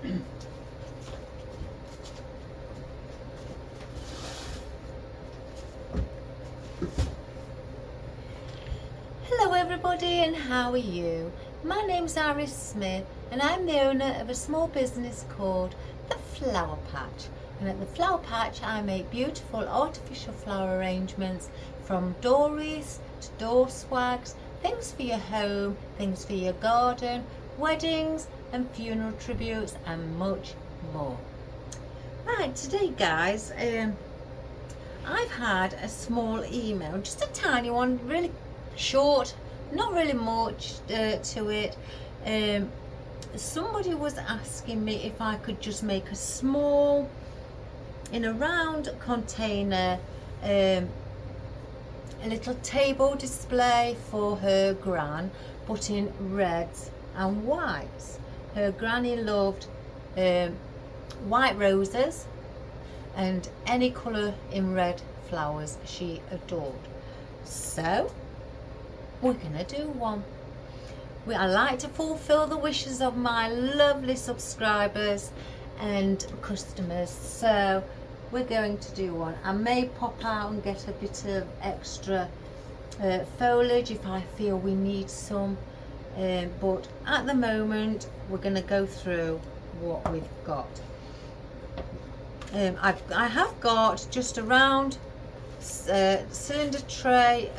Hello everybody, and how are you? My name's Iris Smith and I'm the owner of a small business called The Flower Patch. And at The Flower Patch I make beautiful artificial flower arrangements, from door wreaths to door swags, things for your home, things for your garden, weddings and funeral tributes and much more. Right, today guys, I've had a small email, just a tiny one, really short, not really much to it. Somebody was asking me if I could just make a small, in a round container, a little table display for her gran, but in reds and whites. Her granny loved white roses and any colour in red flowers she adored. So we're gonna do one. I like to fulfill the wishes of my lovely subscribers and customers, so we're going to do one. I may pop out and get a bit of extra foliage if I feel we need some, but at the moment we're going to go through what we've got. I have got just a round cylinder tray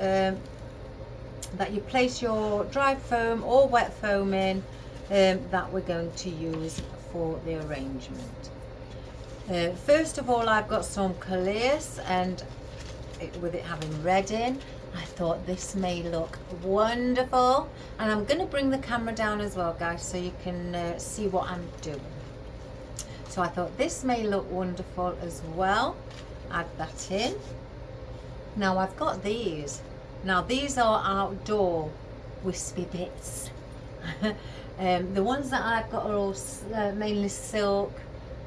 that you place your dry foam or wet foam in, that we're going to use for the arrangement. First of all, I've got some coleus, and with it having red in, I thought this may look wonderful, and I'm going to bring the camera down as well guys, so you can see what I'm doing. So I thought this may look wonderful as well. Add that in. Now I've got these. Now these are outdoor wispy bits. The ones that I've got are all mainly silk,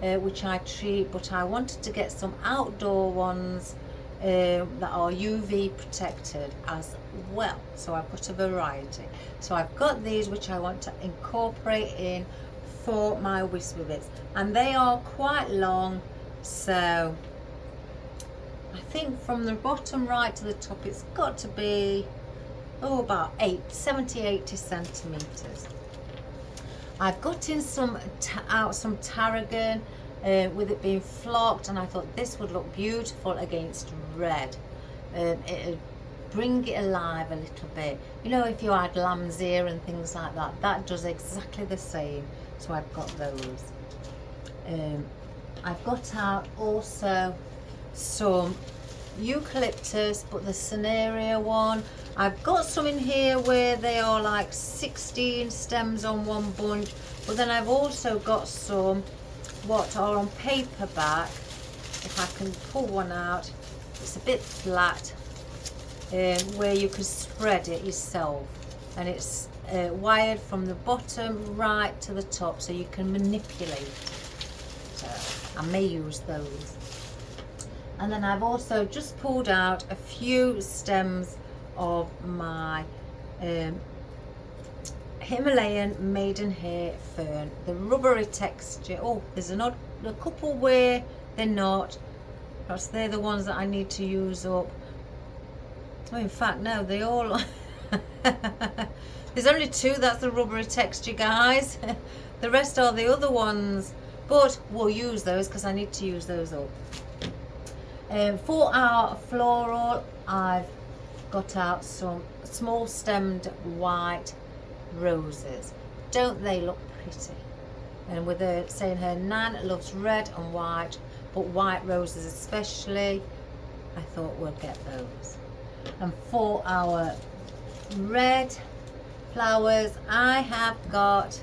which I treat, but I wanted to get some outdoor ones that are UV protected as well, so I've got a variety. So I've got these which I want to incorporate in for my wispy bits, and they are quite long, so I think from the bottom right to the top it's got to be about 70-80 centimeters. I've got in some tarrogan, with it being flocked, and I thought this would look beautiful against red. It'd bring it alive a little bit. You know, if you add lamb's ear and things like that, that does exactly the same. So I've got those. I've got out also some eucalyptus, but the cinerea one. I've got some in here where they are like 16 stems on one bunch, but then I've also got some what are on paperback. If I can pull one out, it's a bit flat, where you can spread it yourself, and it's wired from the bottom right to the top, so you can manipulate it. So I may use those. And then I've also just pulled out a few stems of my Himalayan maidenhair fern, the rubbery texture. Oh, there's a couple where they're not. Perhaps they're the ones that I need to use up. Oh, in fact, no, they all there's only two that's the rubbery texture, guys. The rest are the other ones, but we'll use those because I need to use those up. For our floral, I've got out some small stemmed white roses. Don't they look pretty? And with her saying her nan loves red and white, but white roses especially, I thought we'll get those. And for our red flowers, I have got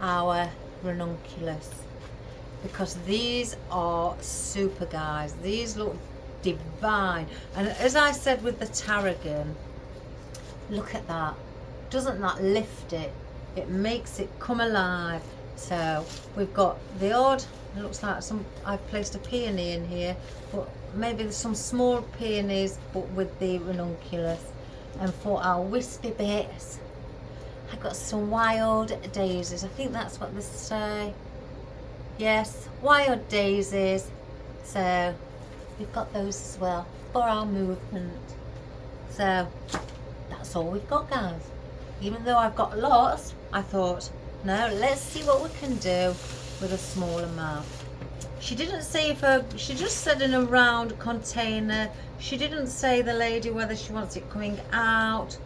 our ranunculus, because these are super, guys. These look divine. And as I said with the tarrogan, look at that. Doesn't that lift it? It makes it come alive. So we've got the odd, it looks like I've placed a peony in here, but maybe there's some small peonies, but with the ranunculus. And for our wispy bits, I got some wild daisies. I think that's what they say. Yes, wild daisies. So we've got those as well for our movement. So that's all we've got, guys. Even though I've got lots, I thought, no, let's see what we can do with a small amount. She didn't say she just said in a round container. She didn't say, the lady, whether she wants it coming out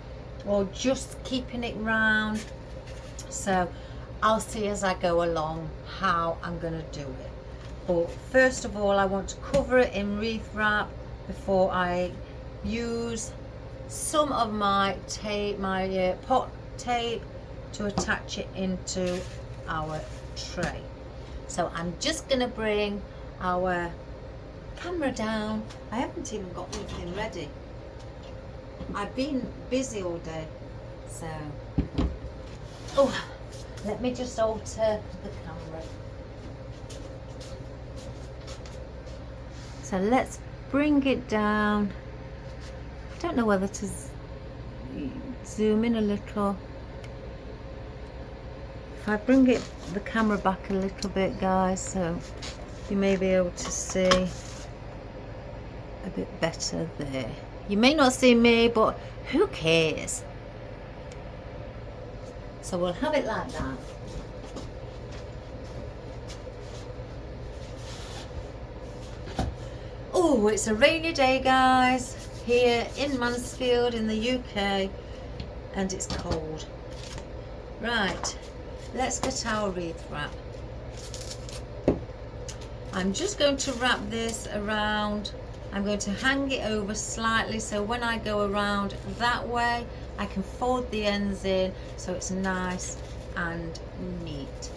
or just keeping it round. So I'll see as I go along how I'm going to do it. But first of all, I want to cover it in wreath wrap before I use some of my tape, my pot tape, to attach it into our tray. So I'm just going to bring our camera down. I haven't even got anything ready. I've been busy all day. So, oh, let me just alter the camera. So let's bring it down. I don't know whether to zoom in a little. If I bring the camera back a little bit, guys, so you may be able to see a bit better there. You may not see me, but who cares? So we'll have it like that. Oh, it's a rainy day, guys, here in Mansfield in the UK, and it's cold. Right, let's get our wreath wrap. I'm just going to wrap this around. I'm going to hang it over slightly, so when I go around that way, I can fold the ends in so it's nice and neat.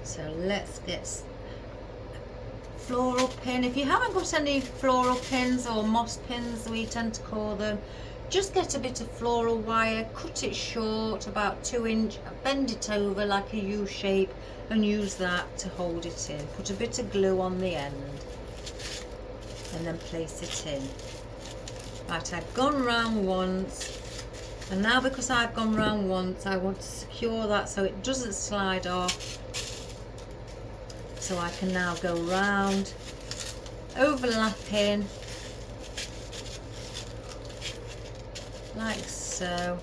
So let's get floral pin. If you haven't got any floral pins, or moss pins we tend to call them, just get a bit of floral wire, cut it short, about 2 inch, bend it over like a U shape and use that to hold it in. Put a bit of glue on the end and then place it in. Right, I've gone round once, and now because I've gone round once, I want to secure that so it doesn't slide off. So I can now go round, overlapping like so.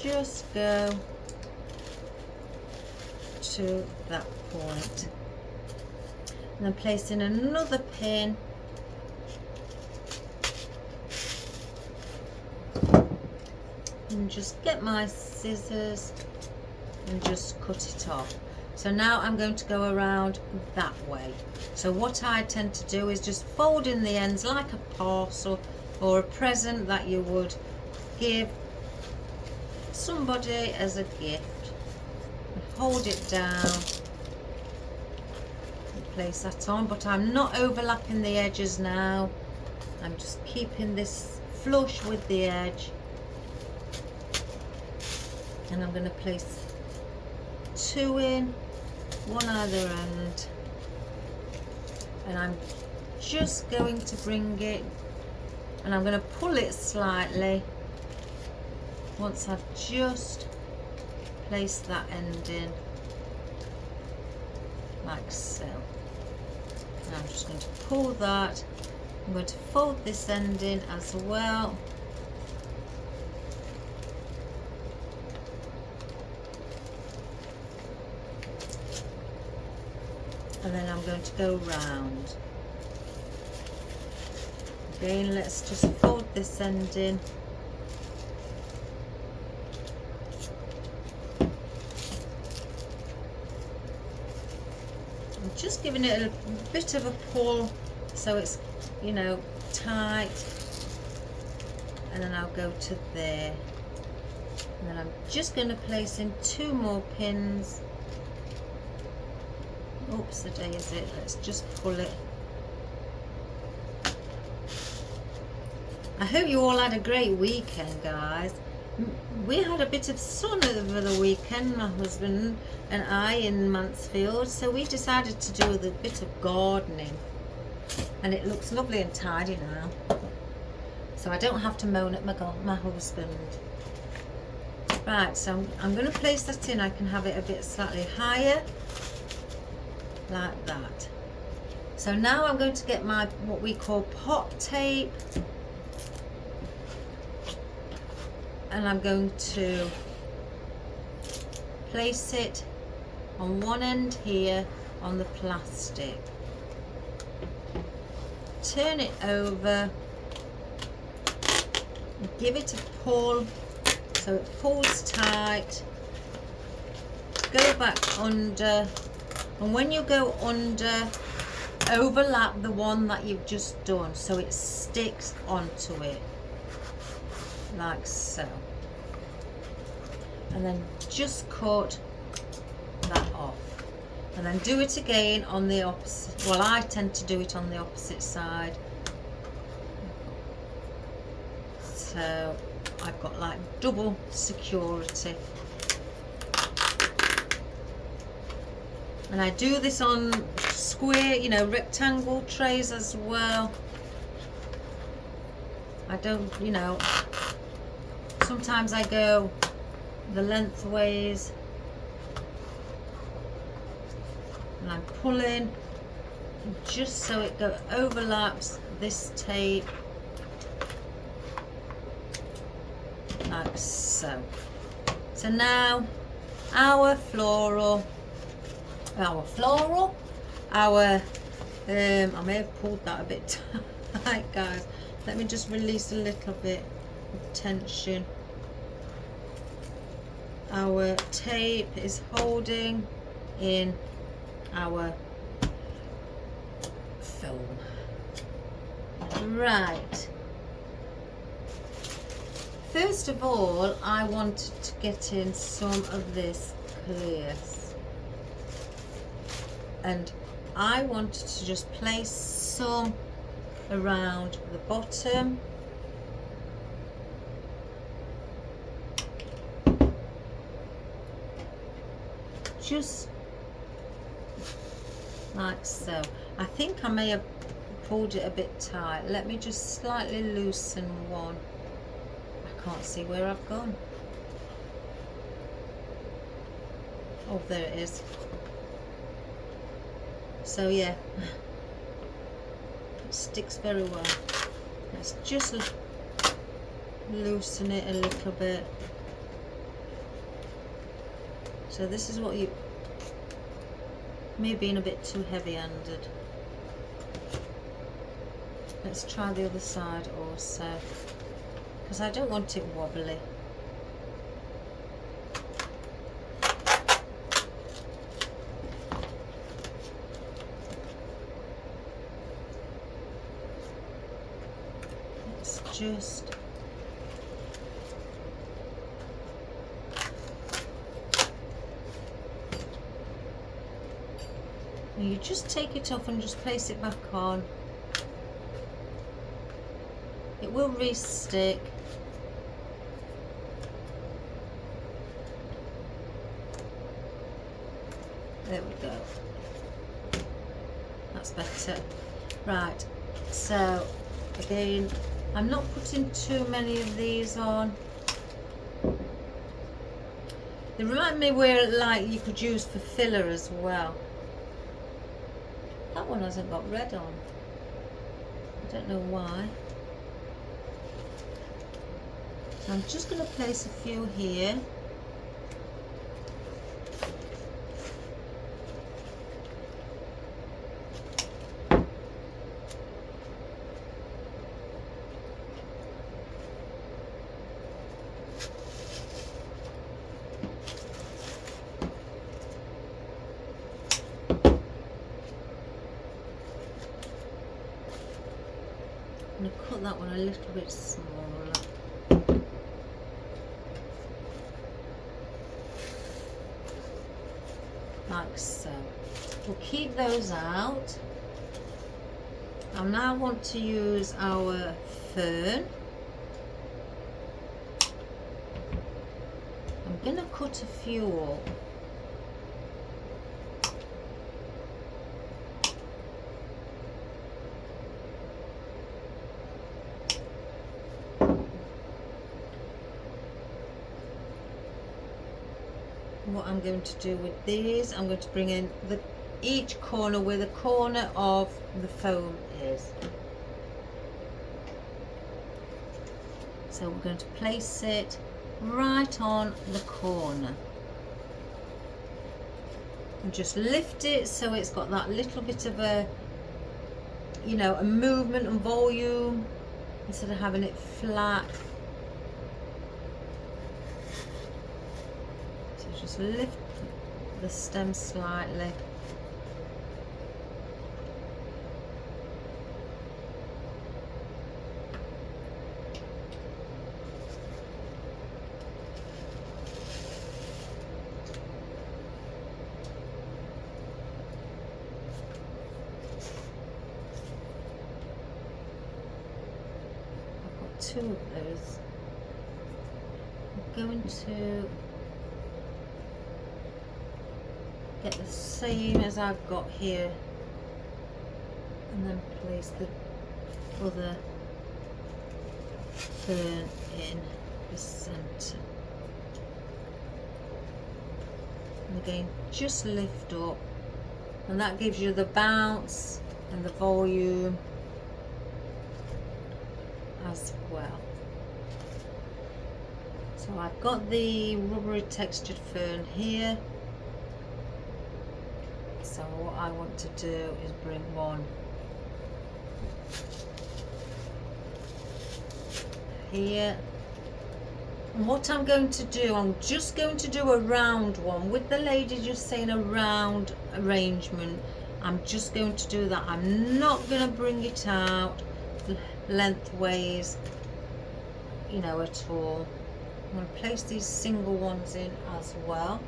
Just go to that point, and then place in another pin and just get my scissors and just cut it off. So now I'm going to go around that way. So what I tend to do is just fold in the ends like a parcel or a present that you would give somebody as a gift. Hold it down and place that on, but I'm not overlapping the edges now. I'm just keeping this flush with the edge, and I'm going to place 2 in, one either end, and I'm just going to bring it, and I'm going to pull it slightly once I've just placed that end in like so. And I'm just going to pull that. I'm going to fold this end in as well. And then I'm going to go round. Again, let's just fold this end in. I'm just giving it a bit of a pull so it's, you know, tight. And then I'll go to there. And then I'm just going to place in 2 more pins. Oops, the daisy. Let's just pull it. I hope you all had a great weekend, guys. We had a bit of sun over the weekend, my husband and I, in Mansfield, so we decided to do a bit of gardening. and it looks lovely and tidy now. So I don't have to moan at my husband. Right, so I'm going to place that in. I can have it a bit slightly higher, like that. So now I'm going to get my what we call pot tape, and I'm going to place it on one end here on the plastic. Turn it over, give it a pull so it pulls tight. Go back under, and when you go under, overlap the one that you've just done so it sticks onto it, like so. And then just cut that off. And then do it again on the opposite. Well, I tend to do it on the opposite side. So I've got like double security. And I do this on square, you know, rectangle trays as well. I don't, you know, sometimes I go the lengthways. And I'm pulling just so it overlaps this tape, like so. So now our floral, I may have pulled that a bit tight, guys. Let me just release a little bit of tension. Our tape is holding in our foam. Right. First of all, I wanted to get in some of this coleus, and I wanted to just place some around the bottom. Just like so. I think I may have pulled it a bit tight. Let me just slightly loosen one. I can't see where I've gone. Oh, there it is. So yeah, it sticks very well. Let's just loosen it a little bit. So this is what you may have been a bit too heavy-handed. Let's try the other side also, because I don't want it wobbly. Let's just you just take it off and just place it back on. It will re-stick. There we go. That's better. Right, so again, I'm not putting too many of these on. They remind me where like you could use for filler as well. That one hasn't got red on. I don't know why. So I'm just going to place a few here. I'm going to cut that one a little bit smaller. Like so. We'll keep those out. I now want to use our fern. I'm going to cut a few up. what I'm going to do with these, I'm going to bring in each corner where the corner of the foam is. So we're going to place it right on the corner and just lift it so it's got that little bit of a, you know, a movement and volume instead of having it flat. So just lift the stem slightly. Two of those. I'm going to get the same as I've got here and then place the other fern in the centre. And again, just lift up, and that gives you the bounce and the volume as well. So I've got the rubbery textured fern here. So what I want to do is bring one here. And what I'm going to do, I'm just going to do a round one with the lady just saying a round arrangement. I'm just going to do that. I'm not going to bring it out lengthways, you know, at all. I'm going to place these single ones in as well.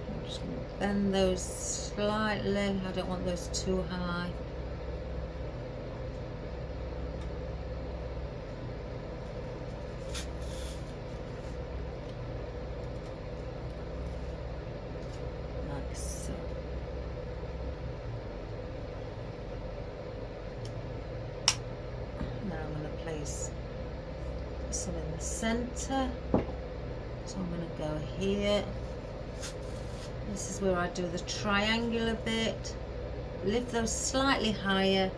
I'm just going to bend those slightly. I don't want those too high. Some in the center, so I'm going to go here. This is where I do the triangular bit, lift those slightly higher,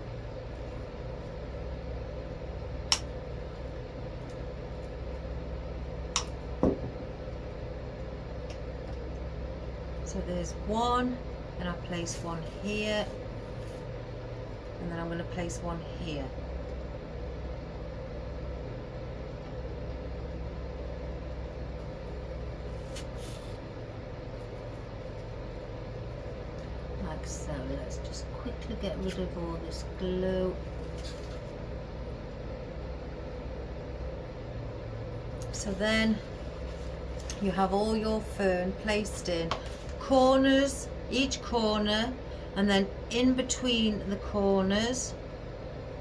so there's one, and I place one here, and then I'm going to place one here. So let's just quickly get rid of all this glue. So then you have all your fern placed in corners, each corner, and then in between the corners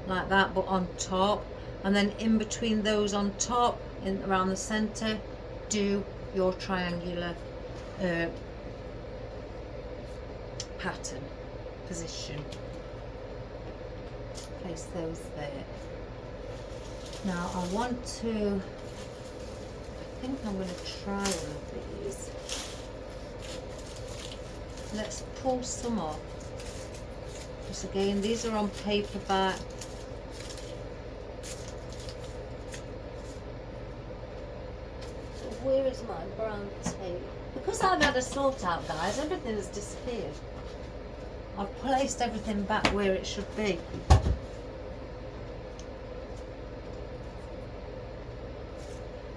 like that, but on top, and then in between those on top, in around the center, do your triangular pattern position. Place those there. Now I want to, I think I'm going to try one of these. Let's pull some off. Because again, these are on paperback. So where is my brown tape? Because I've had a sort out, guys, everything has disappeared. I've placed everything back where it should be.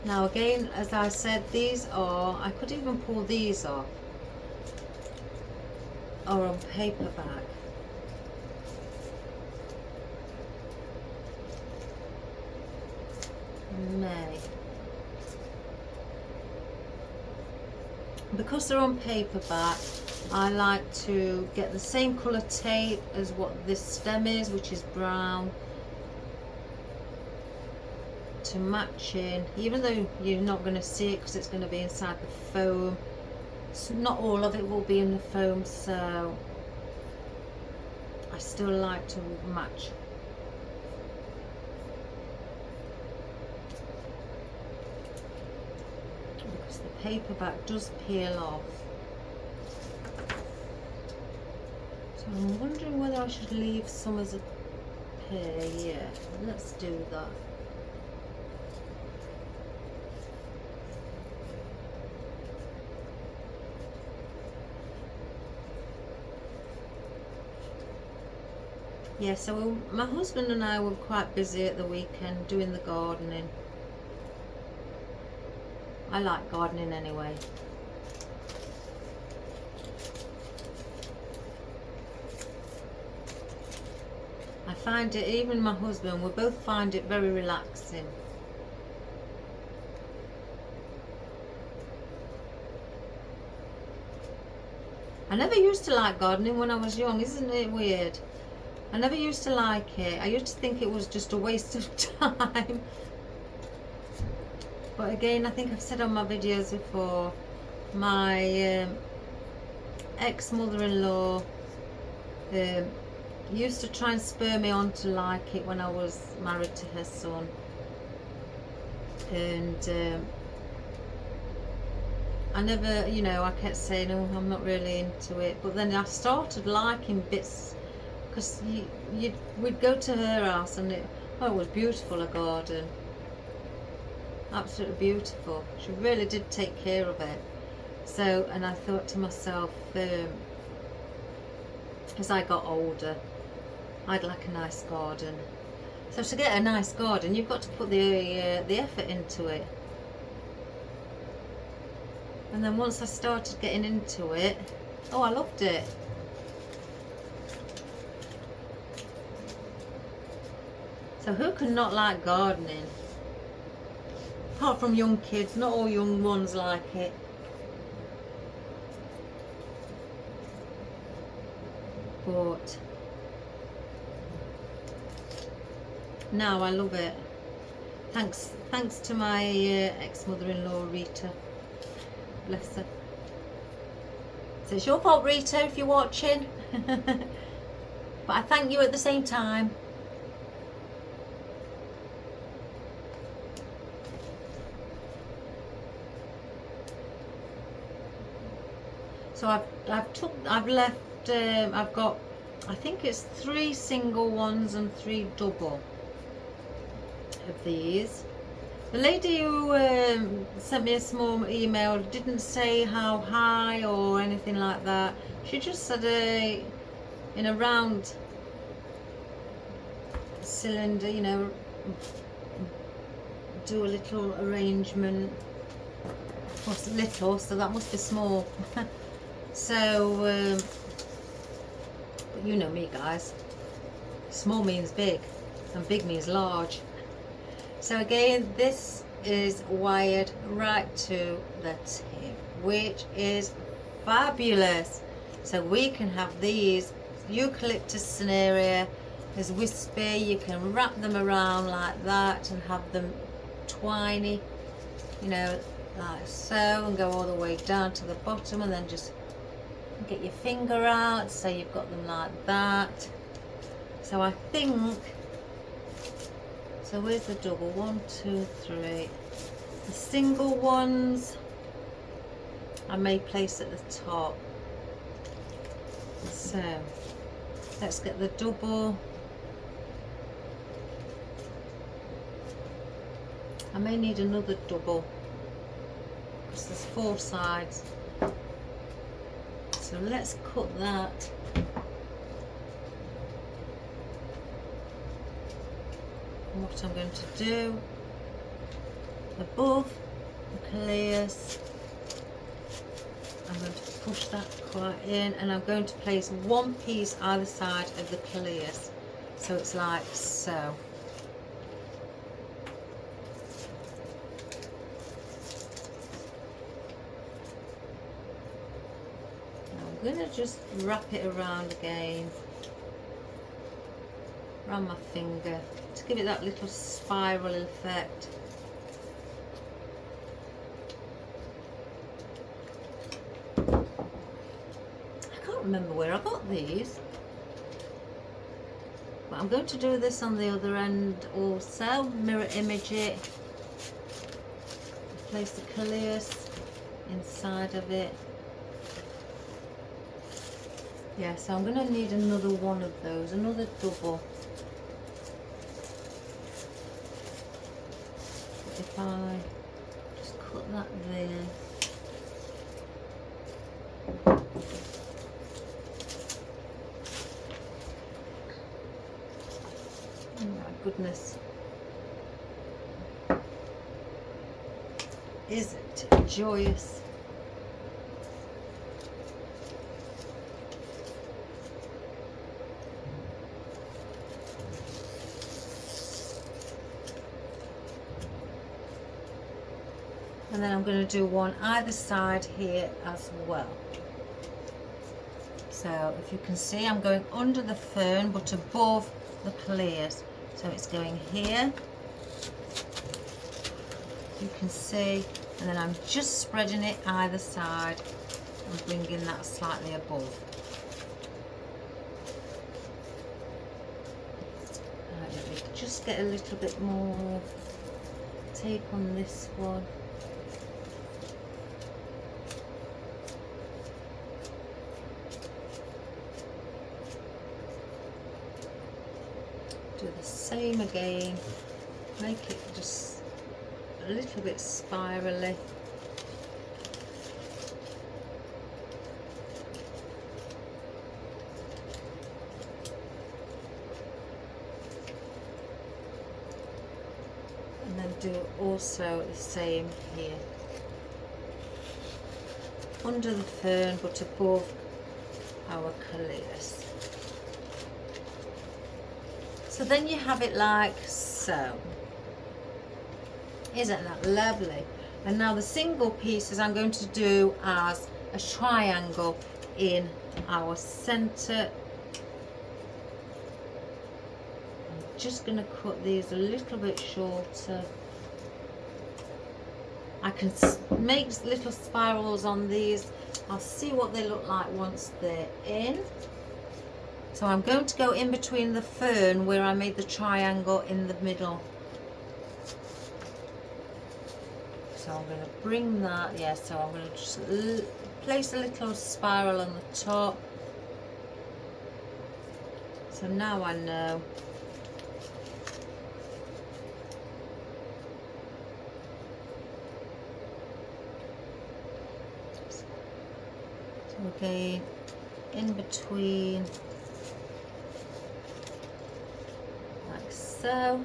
Now again, as I said, these are, I could even pull these off, are on paperback. May. Because they're on paperback, I like to get the same colour tape as what this stem is, which is brown, to match in, even though you're not going to see it because it's going to be inside the foam. So not all of it will be in the foam, so I still like to match paperback does peel off. So I'm wondering whether I should leave some as a pair. Yeah, let's do that. Yeah, so my husband and I were quite busy at the weekend doing the gardening. I like gardening anyway. I find it, even my husband, we both find it very relaxing. I never used to like gardening when I was young, isn't it weird? I never used to like it. I used to think it was just a waste of time. But again, I think I've said on my videos before, my ex-mother-in-law used to try and spur me on to like it when I was married to her son. And I never, you know, I kept saying, oh, I'm not really into it. But then I started liking bits, because we'd go to her house and it was beautiful, a garden. Absolutely beautiful. She really did take care of it. So, and I thought to myself, as I got older, I'd like a nice garden. So to get a nice garden, you've got to put the effort into it. And then once I started getting into it, oh, I loved it. So who can not like gardening? Apart from young kids, not all young ones like it. But now I love it. Thanks to my ex-mother-in-law, Rita. Bless her. So it's your fault, Rita, if you're watching. But I thank you at the same time. So I've got, I think it's 3 single ones and 3 double of these. The lady who sent me a small email didn't say how high or anything like that. She just said in a round cylinder, you know, do a little arrangement. Well, it's little, so that must be small. So, but you know me, guys. Small means big, and big means large. So again, this is wired right to the tip, which is fabulous. So we can have these eucalyptus cinerea as wispy. You can wrap them around like that and have them twiny, you know, like so, and go all the way down to the bottom, and then just get your finger out, so you've got them like that. So I think, so where's the double? 1, 2, 3. The single ones I may place at the top. So let's get the double. I may need another double because there's 4 sides. So let's cut that. And what I'm going to do above the coleus, I'm going to push that quite in, and I'm going to place 1 piece either side of the coleus, so it's like so. I'm going to just wrap it around again, around my finger, to give it that little spiral effect. I can't remember where I got these, but I'm going to do this on the other end also. Mirror image it, place the coleus inside of it. Yeah, so I'm going to need another one of those, another double. If I just cut that there. Oh my goodness. Is it joyous? And then I'm going to do one either side here as well. So if you can see, I'm going under the fern but above the coleus. So it's going here, you can see, and then I'm just spreading it either side and bringing that slightly above. Right, let me just get a little bit more tape on this one. Do the same again, make it just a little bit spirally. And then do also the same here. Under the fern but above our coleus. So then you have it like so. Isn't that lovely? And now the single pieces I'm going to do as a triangle in our centre. I'm just going to cut these a little bit shorter. I can make little spirals on these. I'll see what they look like once they're in. So I'm going to go in between the fern where I made the triangle in the middle. So I'm going to bring that, yeah, so I'm going to just place a little spiral on the top. So now I know. So again, in between. So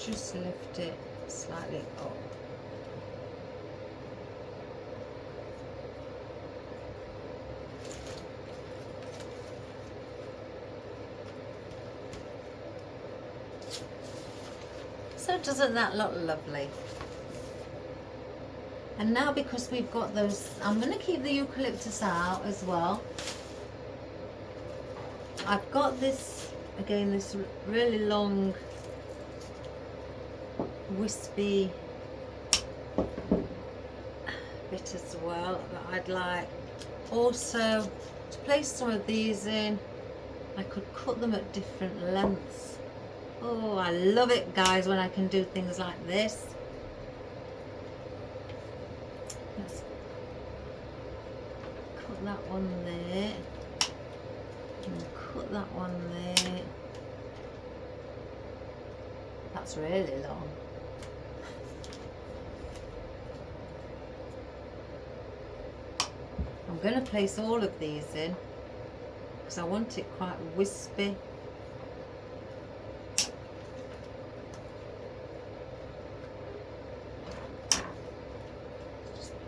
just lift it slightly up. So doesn't that look lovely? And now because we've got those, I'm going to keep the eucalyptus out as well. I've got this, again, this really long wispy bit as well that I'd like also to place some of these in. I could cut them at different lengths. Oh, I love it, guys, when I can do things like this. Let's cut that one there. And cut that one there. That's really long. I'm going to place all of these in because I want it quite wispy.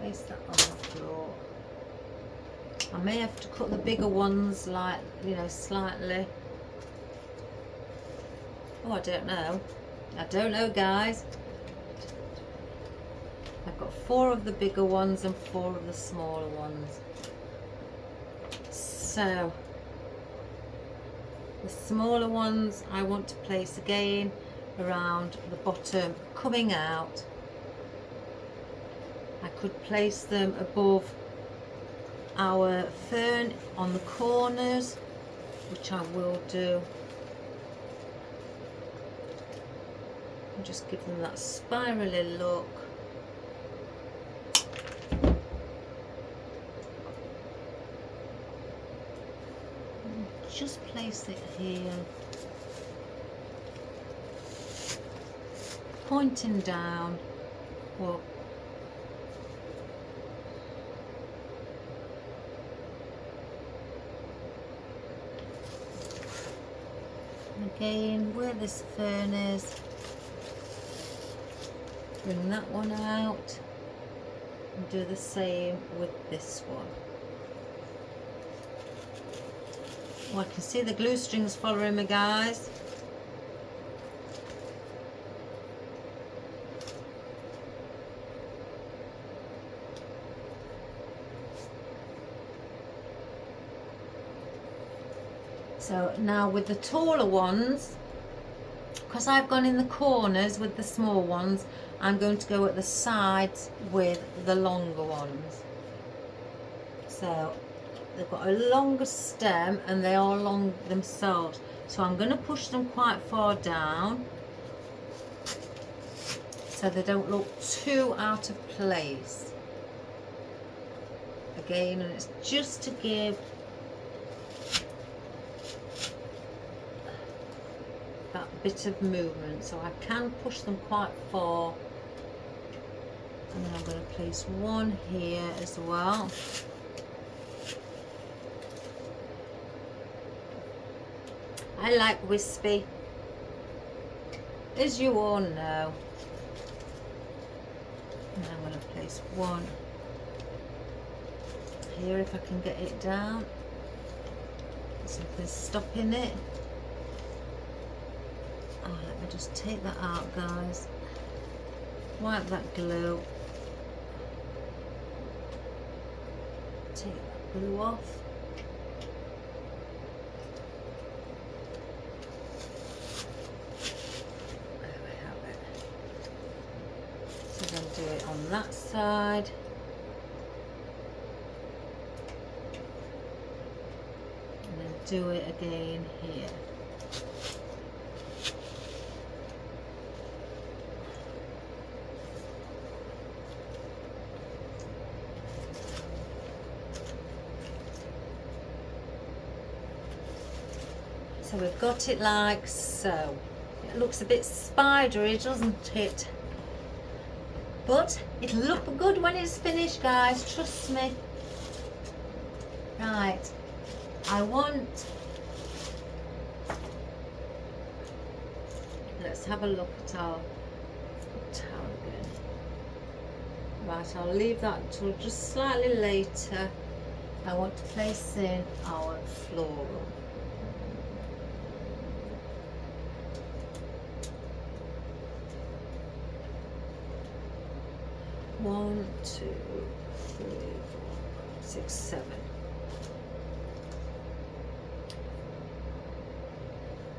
Place that on the floor. I may have to cut the bigger ones, like, you know, slightly. Oh, I don't know. I don't know, guys. I've got 4 of the bigger ones and 4 of the smaller ones. So The smaller ones I want to place again around the bottom, coming out. I could place them above our fern on the corners, which I will do. And just give them that spirally look. And just place it here, pointing down. Well, again, where this fern is, bring that one out and do the same with this one. Oh, I can see the glue strings following me, guys. So now with the taller ones, because I've gone in the corners with the small ones, I'm going to go at the sides with the longer ones. So they've got a longer stem and they are long themselves. So I'm going to push them quite far down so they don't look too out of place. Again, and it's just to give that bit of movement, so I can push them quite far. And then I'm going to place one here as well. I like wispy, as you all know. And I'm going to place one here if I can get it down. Something's stopping it. Oh, let me just take that out, guys. Wipe that glue. Take that glue off. There we have it. So then do it on that side. And then do it again here. So we've got it like so. It looks a bit spidery, doesn't it? But it'll look good when it's finished, guys, trust me. Right, I want, let's have a look at our tarrogan. Right, I'll leave that until just slightly later. I want to place in our floral. One, two, three, 4, 6, 7.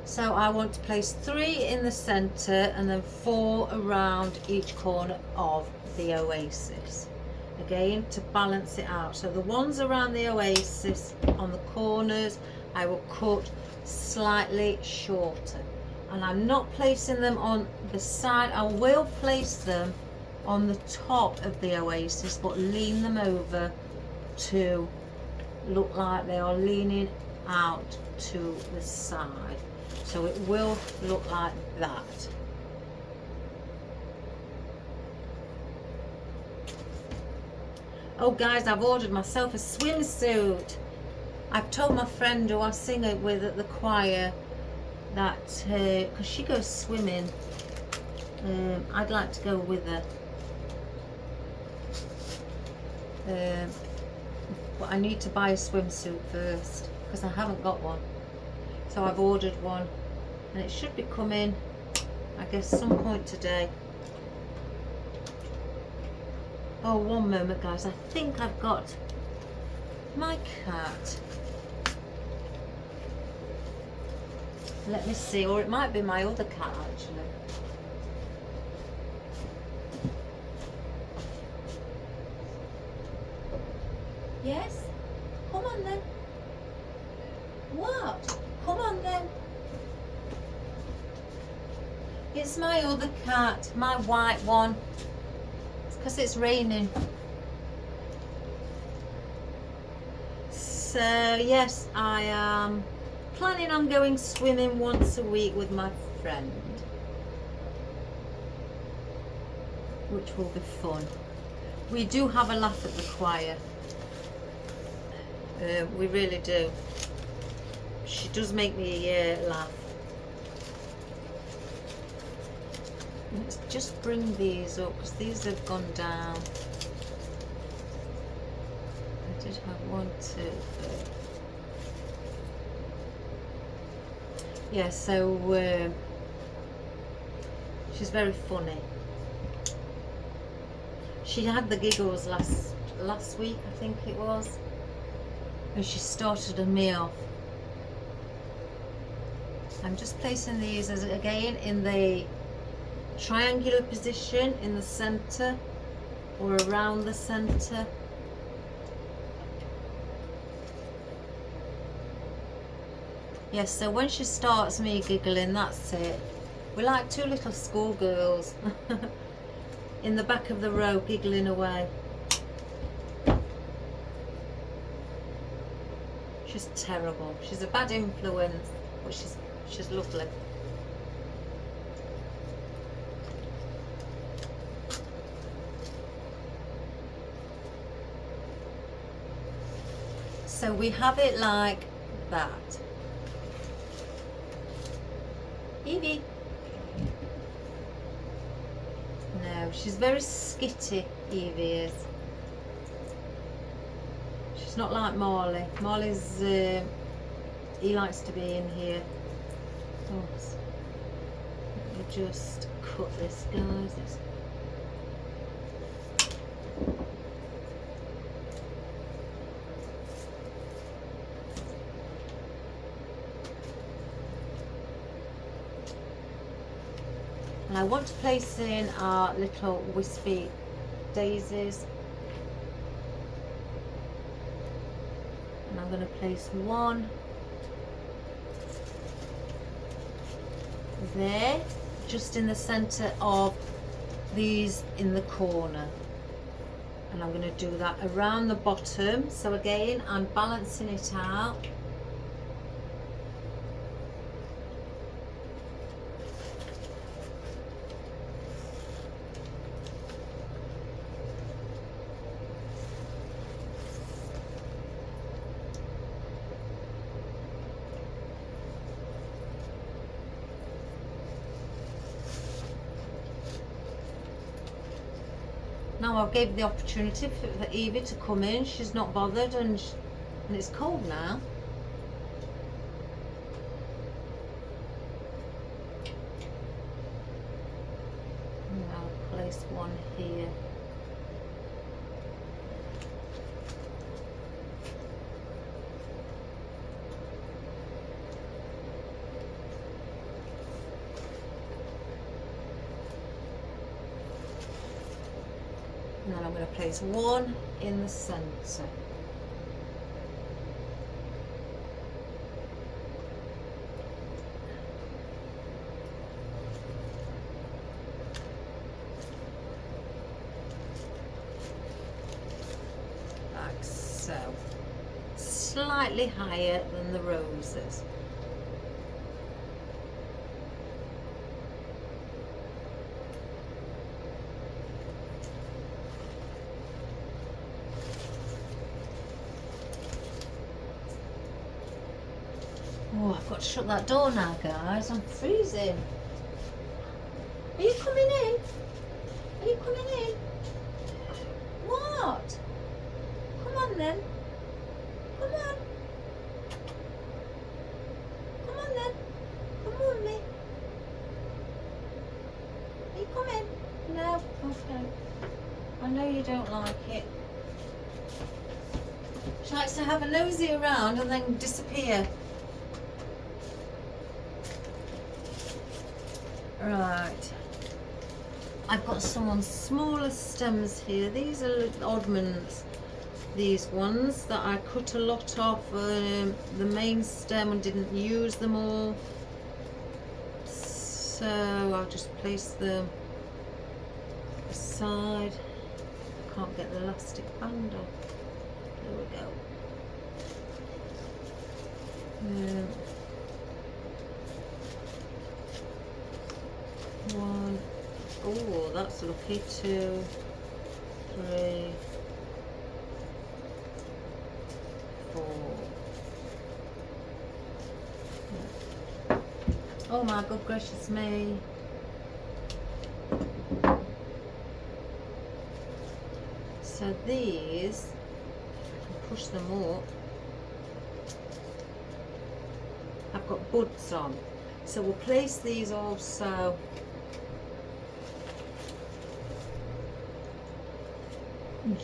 So I want to place 3 in the center and then 4 around each corner of the oasis. Again, to balance it out. So the ones around the oasis on the corners, I will cut slightly shorter. And I'm not placing them on the side. I will place them on the top of the oasis, but lean them over to look like they are leaning out to the side, so it will look like that. Oh guys, I've ordered myself a swimsuit. I've told my friend who I sing it with at the choir that because she goes swimming, I'd like to go with her. But I need to buy a swimsuit first because I haven't got one. So I've ordered one and it should be coming, I guess, some point today. Oh, one moment, guys. I think I've got my cat. Let me see, or it might be my other cat actually. Yes? Come on then. What? Come on then. It's my other cat, my white one. It's because it's raining. So yes, I am planning on going swimming once a week with my friend, which will be fun. We do have a laugh at the choir. We really do. She does make me laugh. Let's just bring these up because these have gone down. I did have 1, 2, 3. Yeah, so she's very funny. She had the giggles last week, I think it was, and she started me off. I'm just placing these as again in the triangular position in the center or around the center. Yes, so when she starts me giggling, that's it. We're like two little schoolgirls in the back of the row giggling away. She's terrible. She's a bad influence, but she's lovely. So we have it like that. Evie. No, she's very skitty, Evie is. She's not like Marley. Marley's, he likes to be in here. Oops. Let me just cut this, guys. And I want to place in our little wispy daisies. And I'm going to place one there, just in the center of these in the corner. And I'm going to do that around the bottom. So again, I'm balancing it out. Now I've gave the opportunity for Evie to come in. She's not bothered, and it's cold now. And I'll place one here. And then I'm going to place one in the center. Like so. Slightly higher than the roses. Oh, I've got to shut that door now, guys. I'm freezing. Are you coming in? Are you coming in? What? Come on then. Come on. Come on then. Come on, me. Are you coming? No. Okay. I know you don't like it. She likes to have a nosy around and then disappear. Right, I've got some on smaller stems here. These are little oddments, these ones that I cut a lot off the main stem and didn't use them all, so I'll just place them aside. Can't get the elastic band off. There we go. One. Oh, that's lucky. 2, 3, 4. Oh my good gracious me. So these, I can push them up. I've got buds on. So we'll place these also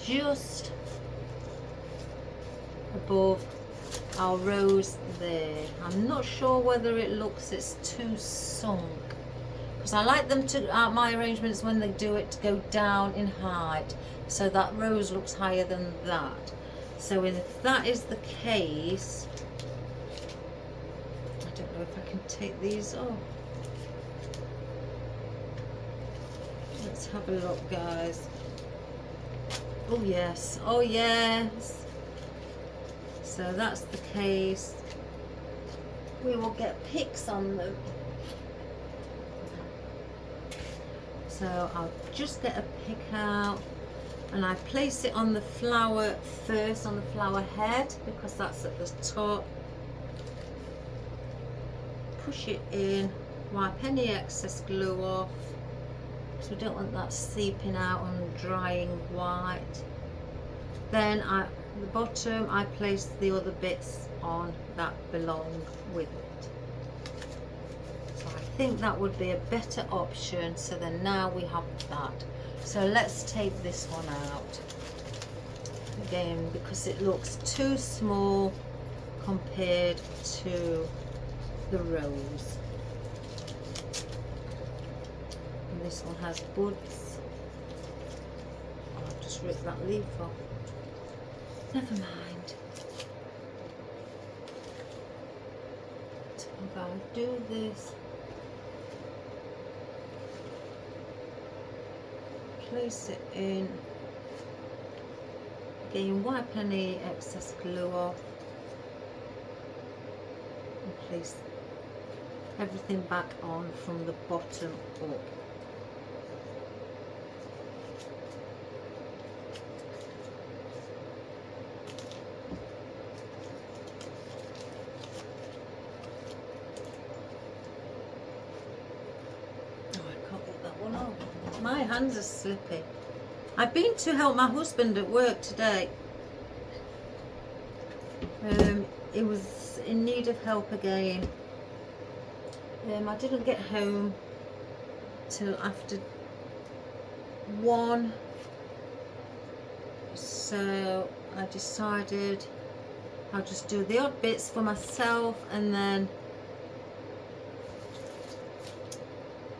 just above our rose there. I'm not sure whether it looks it's too sunk, because I like them to my arrangements when they do it to go down in height, so that rose looks higher than that. So if that is the case, I don't know if I can take these off. Let's have a look, guys. Oh yes, oh yes. So that's the case. We will get picks on them. So I'll just get a pick out and I place it on the flower first, on the flower head, because that's at the top. Push it in, wipe any excess glue off, because we don't want that seeping out and drying white. Then at the bottom I place the other bits on that belong with it. So I think that would be a better option. So then now we have that. So let's take this one out again, because it looks too small compared to the rose. And this one has buds. I'll just rip that leaf off. Never mind. So I'll do this. Place it in. Again, wipe any excess glue off. And place everything back on from the bottom up. My hands are slippy. I've been to help my husband at work today. He was in need of help again. I didn't get home till after 1, so I decided I'll just do the odd bits for myself and then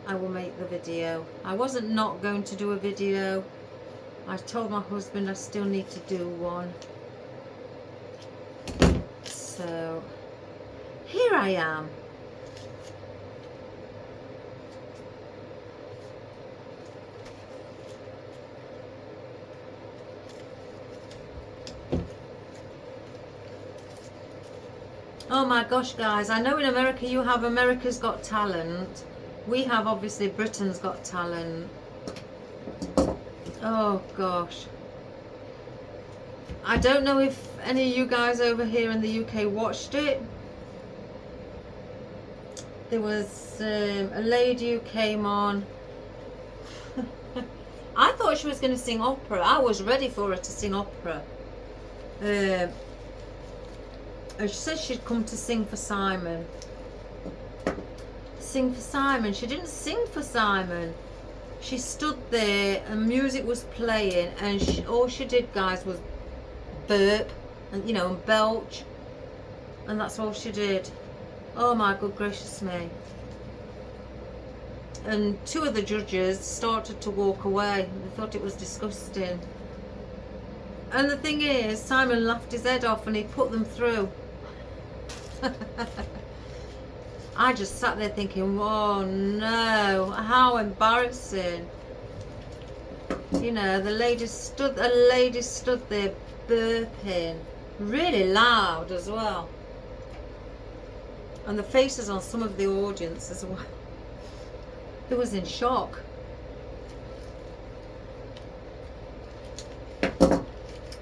I will make the video. I wasn't not going to do a video. I told my husband I still need to do one. So here I am. Oh my gosh, guys, I know in America you have America's Got Talent. We have obviously Britain's Got Talent. Oh gosh. I don't know if any of you guys over here in the UK watched it. There was a lady who came on. I thought she was going to sing opera. I was ready for her to sing opera. She said she'd come to sing for Simon. Sing for Simon. She didn't sing for Simon. She stood there and music was playing, and all she did, guys, was burp and and belch, and that's all she did. Oh my good gracious me. and two of the judges started to walk away. They thought it was disgusting. And the thing is, Simon laughed his head off and he put them through. I just sat there thinking, oh no, how embarrassing. You know, a lady stood there burping, really loud as well. And the faces on some of the audience as well. It was in shock.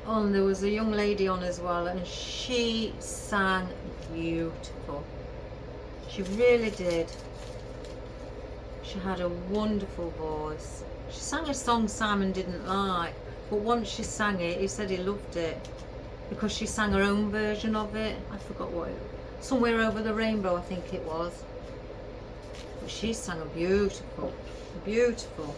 Oh, and there was a young lady on as well, and she sang beautiful. She really did. She had a wonderful voice. She sang a song Simon didn't like, but once she sang it, he said he loved it because she sang her own version of it. I forgot what it was. Somewhere Over the Rainbow, I think it was. But she sang a beautiful, beautiful.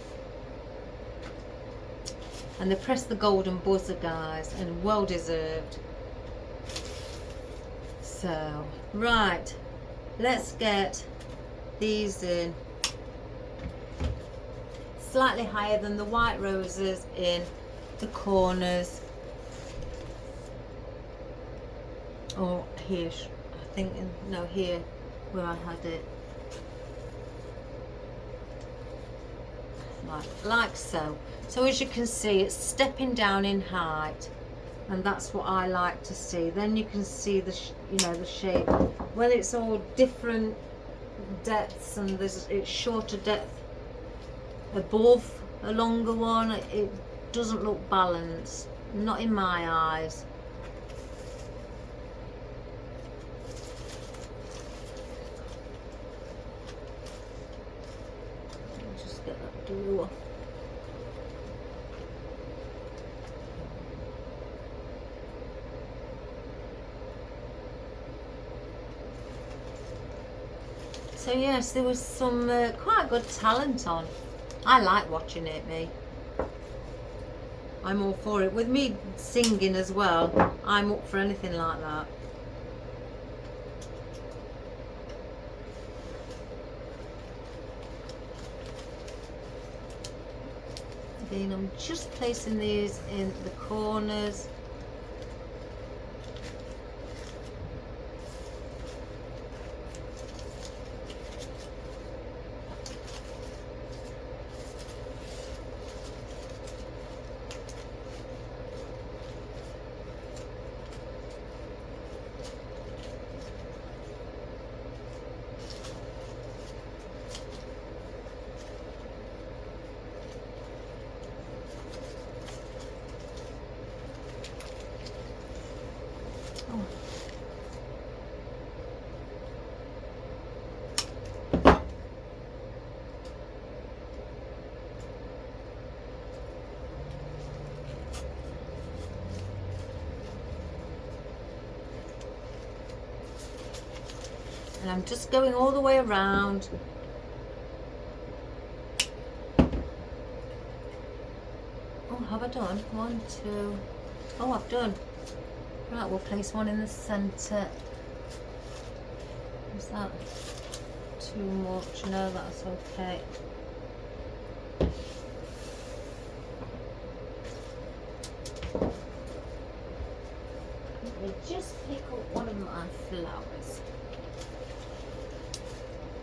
And they pressed the golden buzzer, guys, and well deserved. So, right, let's get these in. Slightly higher than the white roses in the corners. Or here, I think, no, here where I had it. Like so. So as you can see, it's stepping down in height, and that's what I like to see. Then you can see the the shape. When it's all different depths and it's shorter depth above a longer one, it doesn't look balanced, not in my eyes. Just get that glue off. So yes, there was some quite good talent on. I like watching it, me. I'm all for it. With me singing as well, I'm up for anything like that. Again, I'm just placing these in the corners. And I'm just going all the way around. Oh, have I done? 1, 2. Oh, I've done. Right, we'll place one in the centre. Is that too much? No, that's okay. Let me just pick up one of my flowers.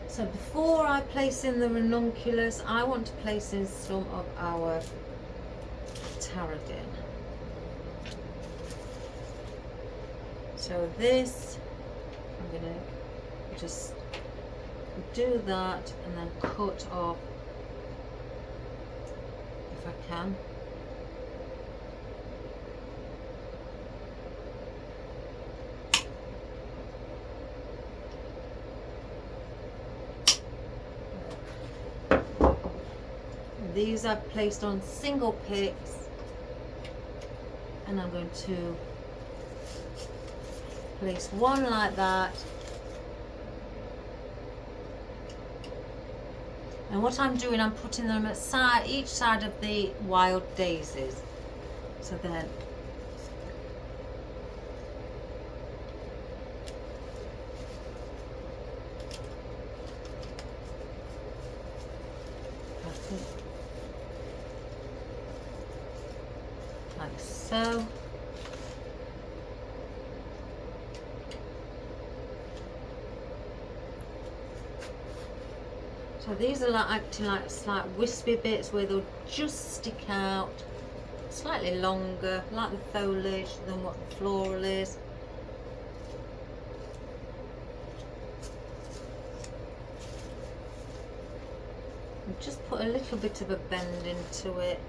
So before I place in the ranunculus, I want to place in some of our tarrogan. So this, I'm going to just do that and then cut off if I can. These I've placed on single picks, and I'm going to place one like that. And what I'm doing, I'm putting them at each side of the wild daisies. So then I think. Like so. So these are like acting like slight wispy bits where they'll just stick out. Slightly longer, like the foliage, than what the floral is. And just put a little bit of a bend into it.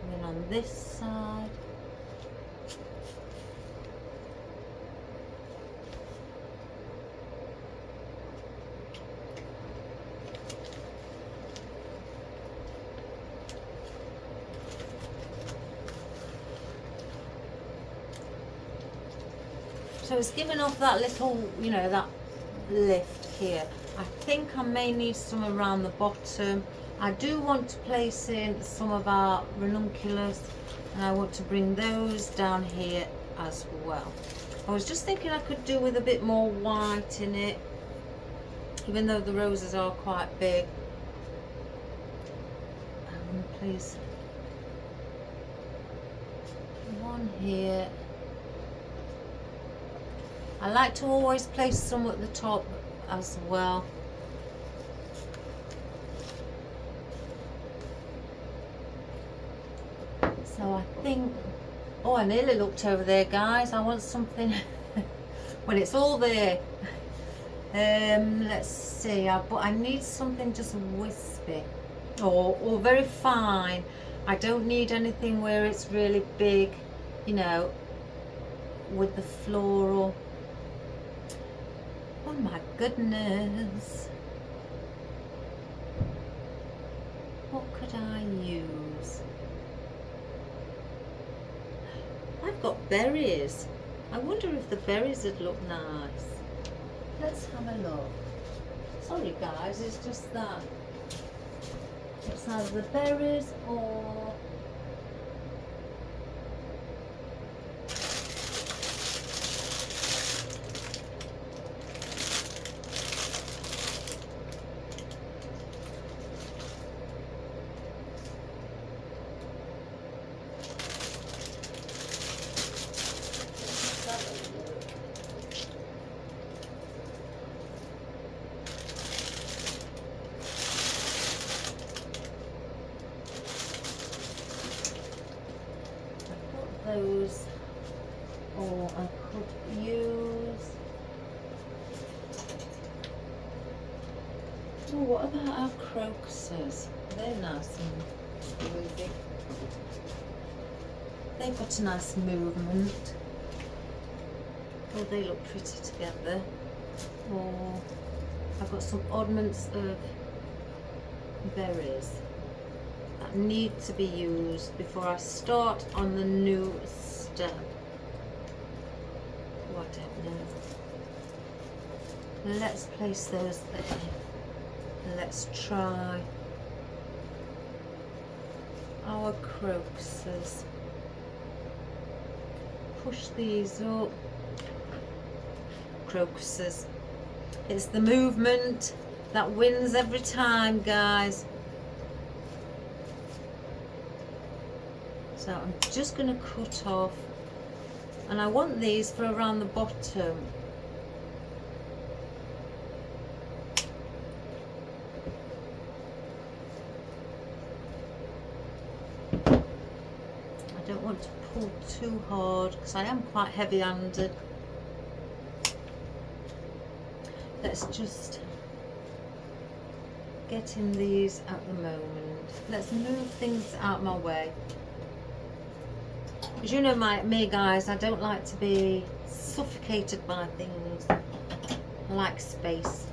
And then on this side, so it's giving off that little, you know, that lift here. I think I may need some around the bottom. I do want to place in some of our ranunculus, and I want to bring those down here as well. I was just thinking I could do with a bit more white in it, even though the roses are quite big. I'm going to place one here. I like to always place some at the top as well. So I think, oh, I nearly looked over there, guys. I want something when it's all there. Let's see, but I need something just wispy or very fine. I don't need anything where it's really big, you know, with the floral. Oh my goodness. What could I use? I've got berries. I wonder if the berries would look nice. Let's have a look. Sorry guys, it's just that. It's either the berries or those, or I could use, oh, what about our crocuses? They're nice and moving. They've got a nice movement. Oh, they look pretty together. Or I've got some oddments of berries that need to be used before I start on the new step. Oh, I don't know. Let's place those there. Let's try our crocuses. Push these up. Crocuses. It's the movement that wins every time, guys. So I'm just going to cut off, and I want these for around the bottom. I don't want to pull too hard because I am quite heavy-handed. Let's just get in these at the moment. Let's move things out of my way. As you know, me guys, I don't like to be suffocated by things. I like space.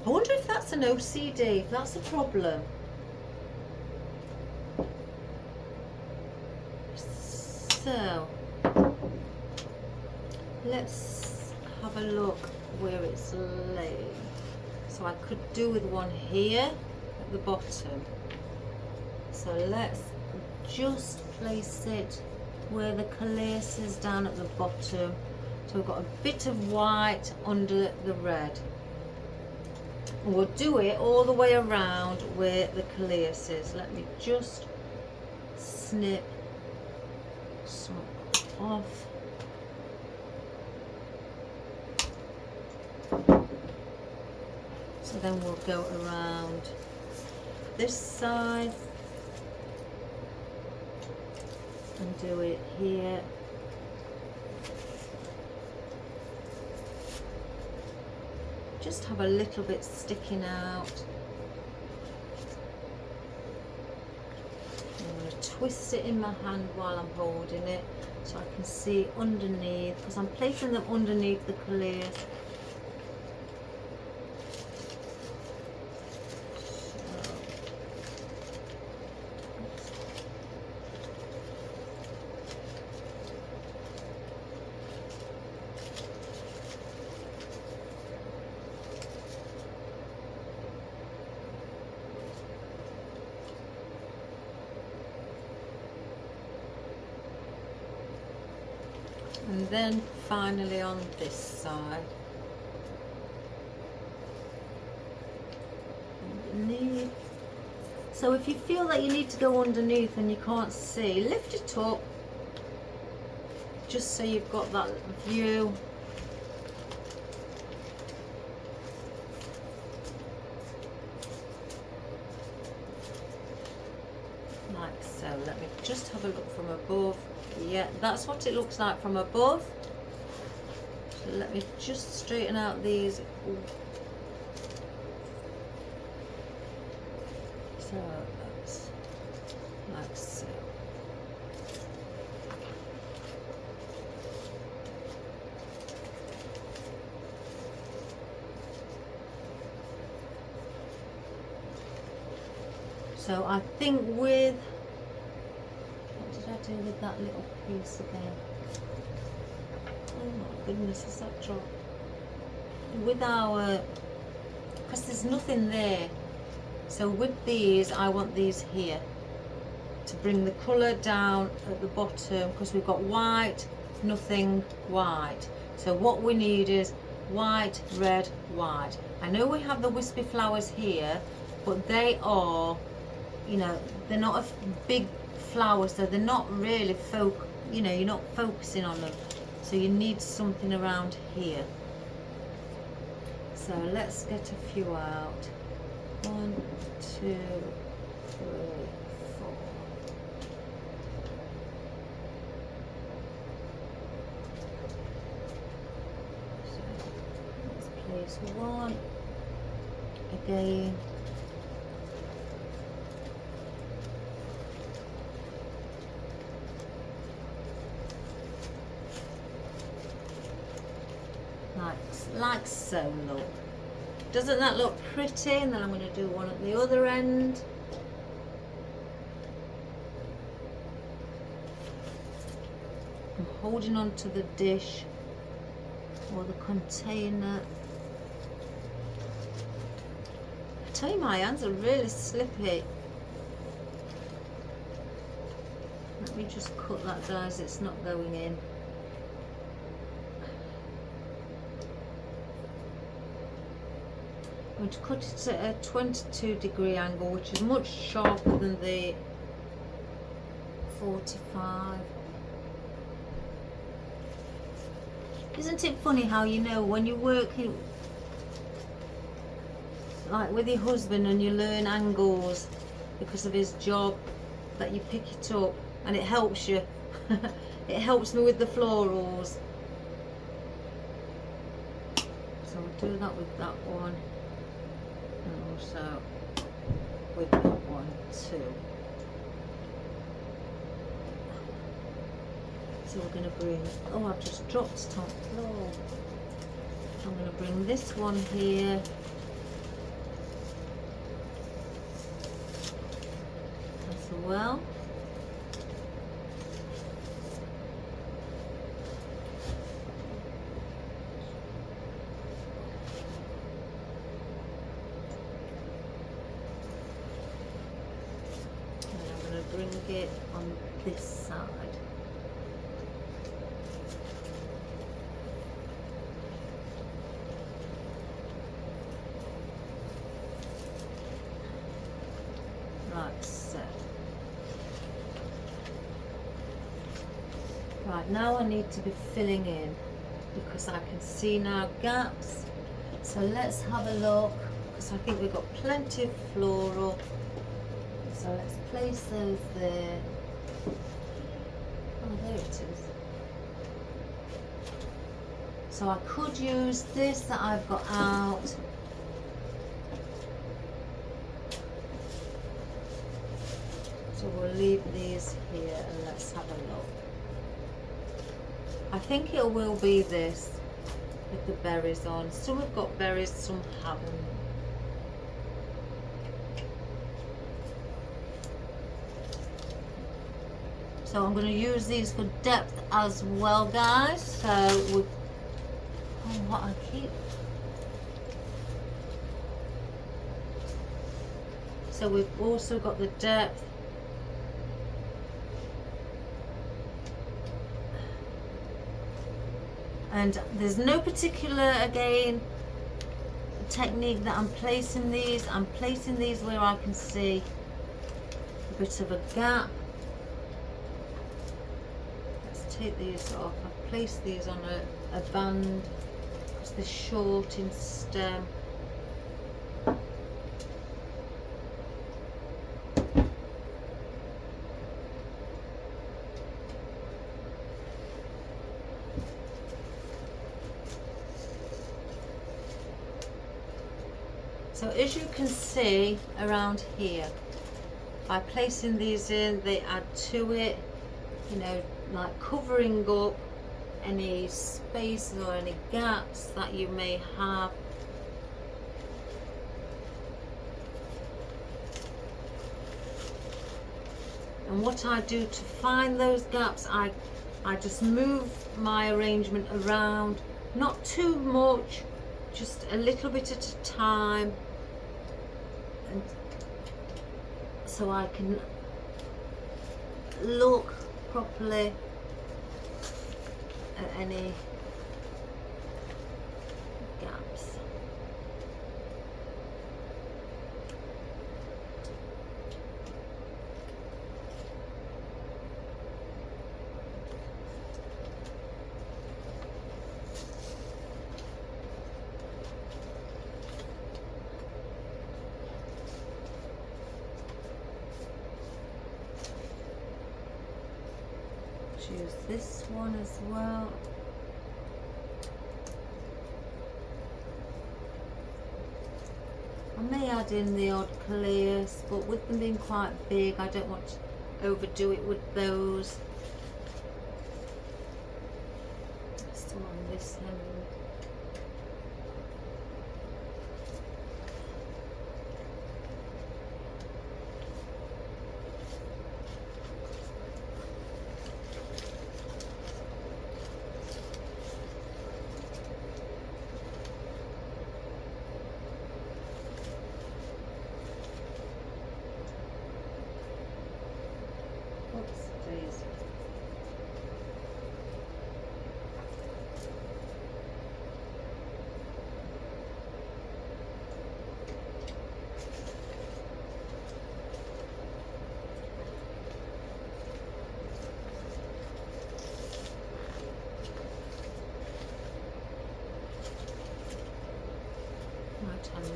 I wonder if that's an OCD, if that's a problem. So let's have a look where it's laid. So I could do with one here at the bottom. So let's just place it where the coleus is, down at the bottom. So we've got a bit of white under the red. And we'll do it all the way around where the coleus is. Let me just snip some off. So then we'll go around this side and do it here. Just have a little bit sticking out. I'm going to twist it in my hand while I'm holding it so I can see underneath, because I'm placing them underneath the coleus. And then finally on this side, underneath. So if you feel that you need to go underneath and you can't see, lift it up just so you've got that view. Like so. Let me just have a look from above. Yeah, that's what it looks like from above. So let me just straighten out these. Ooh. So that's like so. So I think with, do with that little piece again. Oh my goodness, is that drop? With our, because there's nothing there. So with these, I want these here to bring the colour down at the bottom, because we've got white, nothing, white. So what we need is white, red, white. I know we have the wispy flowers here, but they are, you know, they're not a big flowers, so they're not really you're not focusing on them, so you need something around here. So let's get a few out. 1, 2, 3, 4. So let's place one again. Like so, look. Doesn't that look pretty? And then I'm going to do one at the other end. I'm holding on to the dish or the container. I tell you, my hands are really slippy. Let me just cut that down as it's not going in. I'm going to cut it at a 22-degree angle, which is much sharper than the 45. Isn't it funny how, you know, when you're working like with your husband and you learn angles because of his job, that you pick it up and it helps you. It helps me with the florals. So we'll do that with that one. And also with that one too. So we're going to bring, oh, I've just dropped it on the floor. I'm going to bring this one here. As well. bring it on this side. Like so. Right, now I need to be filling in because I can see now gaps. So let's have a look, because I think we've got plenty of floral. So let's place those there. Oh, there it is. So I could use this that I've got out. So we'll leave these here and let's have a look. I think it will be this with the berries on. Some have got berries, some haven't. So I'm going to use these for depth as well, guys. So with what I keep. So we've also got the depth. And there's no particular, again, technique that I'm placing these. I'm placing these where I can see a bit of a gap. Let's take these off. I've placed these on a band because they're short in stem. So as you can see around here, by placing these in, they add to it, you know, like covering up any spaces or any gaps that you may have. And what I do to find those gaps, I just move my arrangement around, not too much, just a little bit at a time. And so I can look properly at any gaps. Use this one as well. I may add in the odd coleus, but with them being quite big, I don't want to overdo it with those. Still on this end.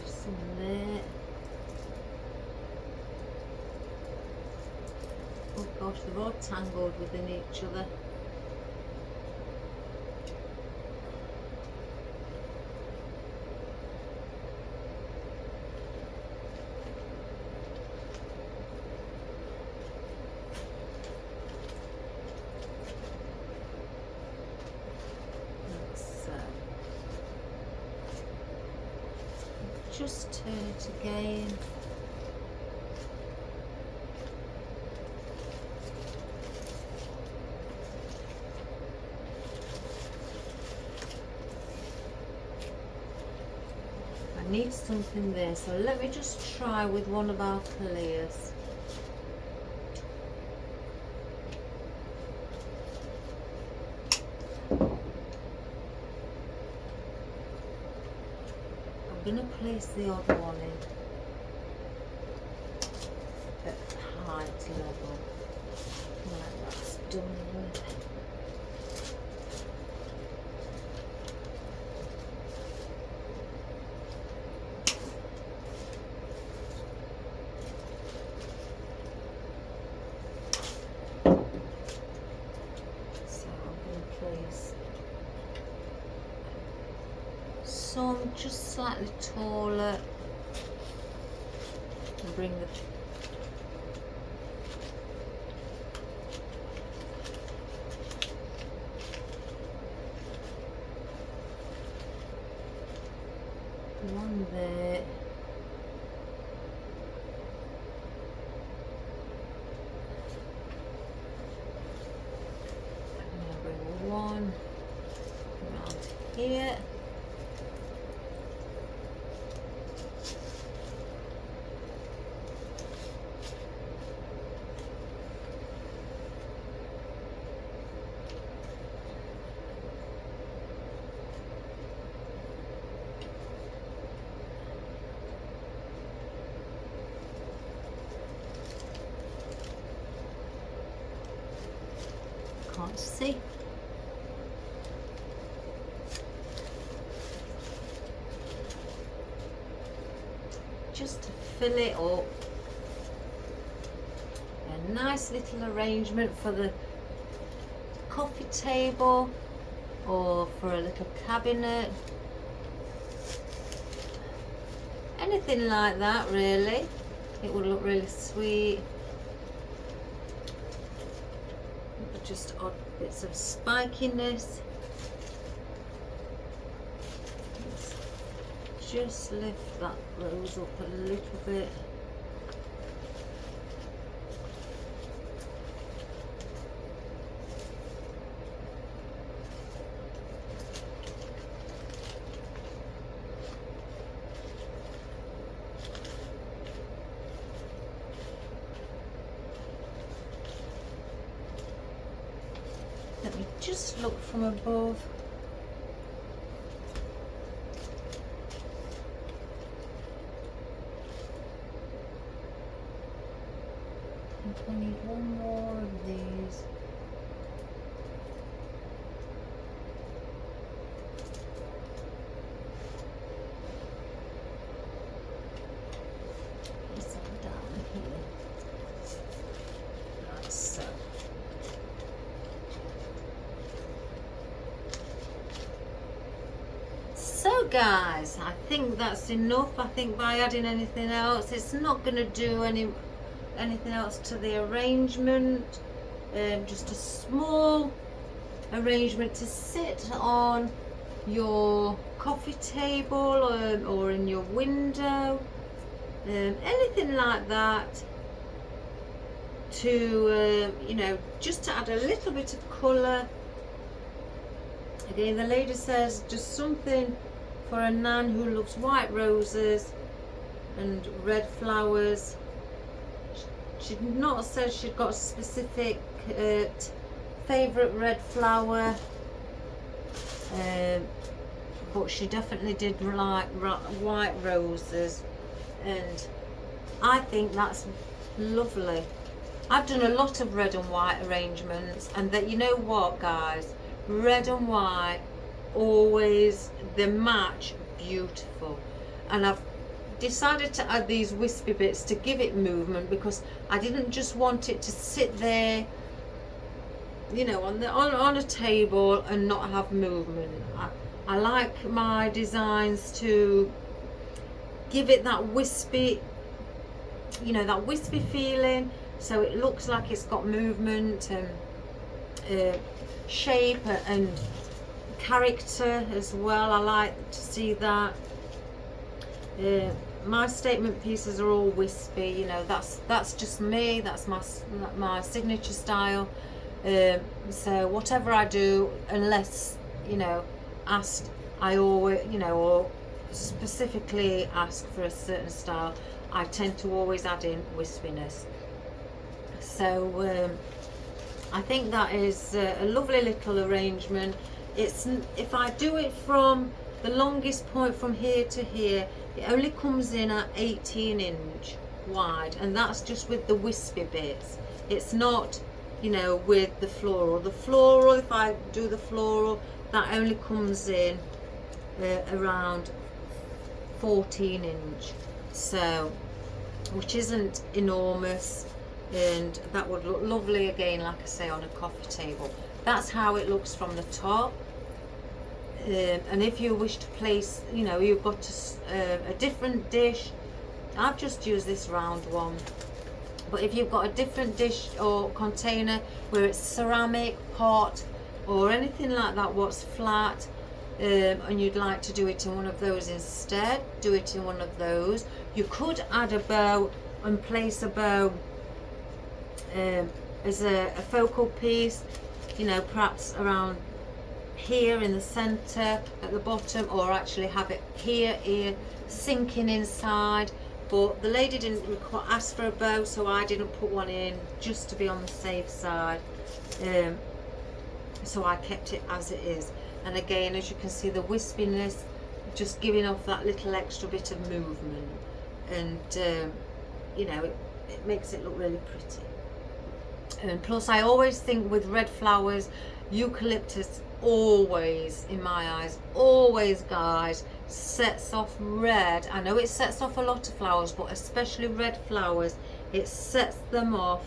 Some there. Oh gosh, they're all tangled within each other. Just turn it again. I need something there, so let me just try with one of our coleus. going to place the other one in at height level. Right, that's done with. So I'm going to place some just slightly taller and bring the one there. I'm going to bring one around here. Can't see. Just to fill it up. A nice little arrangement for the coffee table or for a little cabinet. Anything like that really. It would look really sweet. Just odd bits of spikiness. Just lift that rose up a little bit. Let me just look from above. I think I need one more of these. Place them down here. Like so. So guys, I think that's enough. I think by adding anything else, it's not going to do anything else to the arrangement. Just a small arrangement to sit on your coffee table or in your window, anything like that, to you know, just to add a little bit of colour. Again, the lady says just something for a nan who loves white roses and red flowers. She'd not said she'd got a specific favourite red flower, but she definitely did like white roses, and I think that's lovely. I've done a lot of red and white arrangements, and that, you know what guys, red and white always, they match beautiful. And I've decided to add these wispy bits to give it movement, because I didn't just want it to sit there, you know, on a table and not have movement. I like my designs to give it that wispy, you know, that wispy feeling, so it looks like it's got movement and shape and character as well. I like to see that. My statement pieces are all wispy, you know, that's just me, that's my signature style. So whatever I do, unless, you know, asked, I always, you know, or specifically ask for a certain style, I tend to always add in wispiness. So I think that is a lovely little arrangement. It's, if I do it from the longest point from here to here, it only comes in at 18" wide, and that's just with the wispy bits. It's not, you know, with the floral. The floral, if I do the floral, that only comes in around 14", so, which isn't enormous, and that would look lovely again, like I say, on a coffee table. That's how it looks from the top. And if you wish to place, you know, you've got a different dish. I've just used this round one, but if you've got a different dish or container where it's ceramic, pot, or anything like that, what's flat, and you'd like to do it in one of those instead, do it in one of those. You could add a bow and place a bow as a focal piece, you know, perhaps around here in the center at the bottom, or actually have it here sinking inside. But the lady didn't ask for a bow, so I didn't put one in, just to be on the safe side. So I kept it as it is. And again, as you can see, the wispiness just giving off that little extra bit of movement, and you know, it makes it look really pretty. And plus, I always think with red flowers, eucalyptus always, in my eyes, always, guys, sets off red. I know it sets off a lot of flowers, but especially red flowers, it sets them off